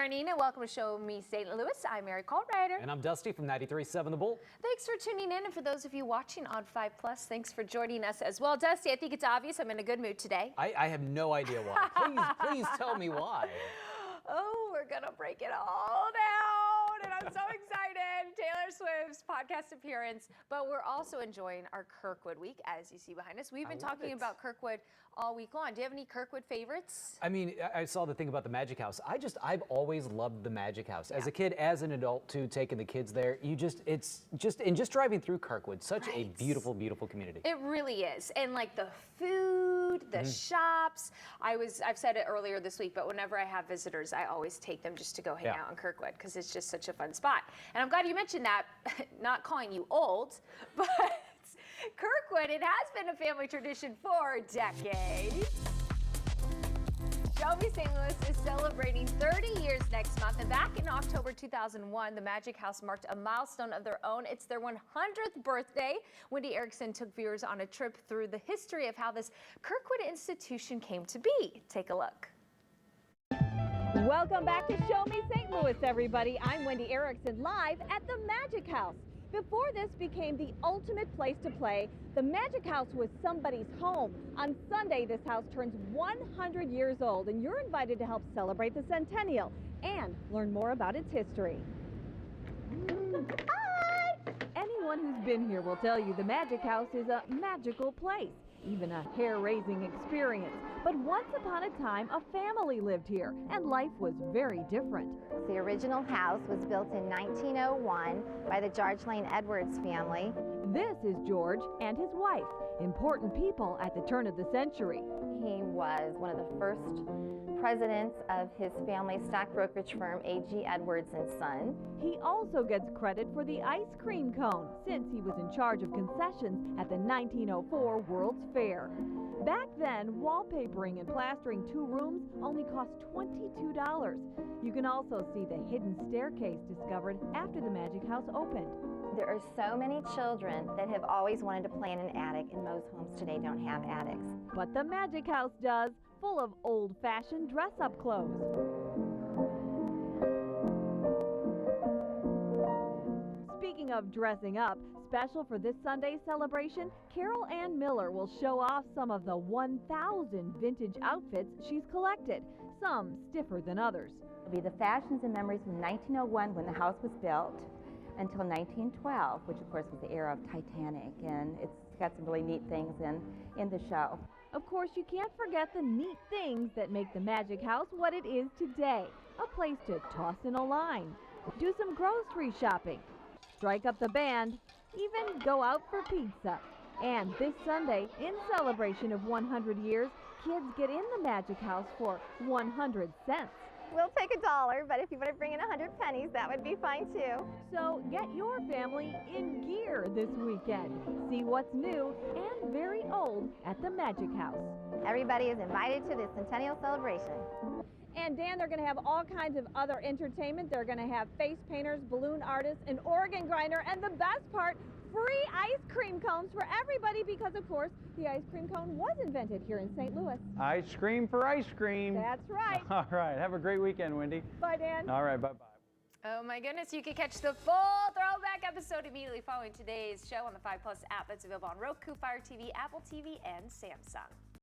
morning and welcome to Show Me St. Louis. I'm Mary Coltrider. And I'm Dusty from 93.7 The Bull. Thanks for tuning in, and for those of you watching on 5 Plus, thanks for joining us as well. Dusty, I think it's obvious I'm in a good mood today. I have no idea why. Please tell me why. Oh, we're gonna break it all down, and I'm so excited. Taylor Swift's podcast appearance, but we're also enjoying our Kirkwood week, as you see behind us. We've been talking about Kirkwood all week long. Do you have any Kirkwood favorites? I mean, I saw the thing about the Magic House. I've always loved the Magic House. As a kid, as an adult too, taking the kids there, it's just driving through Kirkwood, such a beautiful, beautiful community. It really is. And like the food, the shops. I've said it earlier this week, but whenever I have visitors, I always take them just to go hang out in Kirkwood because it's just such a fun spot. And I'm glad you mentioned that, not calling you old, but Kirkwood, it has been a family tradition for decades. Show Me St. Louis is celebrating 30 years next month, and back in October 2001, the Magic House marked a milestone of their own. It's their 100th birthday. Wendy Erickson took viewers on a trip through the history of how this Kirkwood institution came to be. Take a look. Welcome back to Show Me St. Louis, everybody. I'm Wendy Erickson, live at the Magic House. Before this became the ultimate place to play, the Magic House was somebody's home. On Sunday, this house turns 100 years old, and you're invited to help celebrate the centennial and learn more about its history. Hi! Anyone who's been here will tell you the Magic House is a magical place, even a hair-raising experience. But once upon a time, a family lived here, and life was very different. The original house was built in 1901 by the George Lane Edwards family. This is George and his wife, important people at the turn of the century. He was one of the first presidents of his family stock brokerage firm, A.G. Edwards & Son. He also gets credit for the ice cream cone, since he was in charge of concessions at the 1904 World's Fair. Back then, wallpapering and plastering 2 rooms only cost $22. You can also see the hidden staircase discovered after the Magic House opened. There are so many children that have always wanted to play in an attic, and most homes today don't have attics. But the Magic House does, full of old-fashioned dress-up clothes. Speaking of dressing up, special for this Sunday's celebration, Carol Ann Miller will show off some of the 1,000 vintage outfits she's collected, some stiffer than others. It'll be the fashions and memories from 1901 when the house was built until 1912, which of course was the era of Titanic, and it's got some really neat things in the show. Of course, you can't forget the neat things that make the Magic House what it is today. A place to toss in a line, do some grocery shopping, strike up the band, even go out for pizza. And this Sunday, in celebration of 100 years, kids get in the Magic House for 100 cents. We'll take $1, but if you want to bring in 100 pennies, that would be fine too. So get your family in gear this weekend. See what's new and very old at the Magic House. Everybody is invited to the centennial celebration. And Dan, they're going to have all kinds of other entertainment. They're going to have face painters, balloon artists, an organ grinder, and the best part, free ice cream cones for everybody because, of course, the ice cream cone was invented here in St. Louis. Ice cream for ice cream. That's right. All right. Have a great weekend, Wendy. Bye, Dan. All right. Bye-bye. Oh my goodness, you can catch the full Throwback episode immediately following today's show on the 5 Plus app that's available on Roku, Fire TV, Apple TV, and Samsung.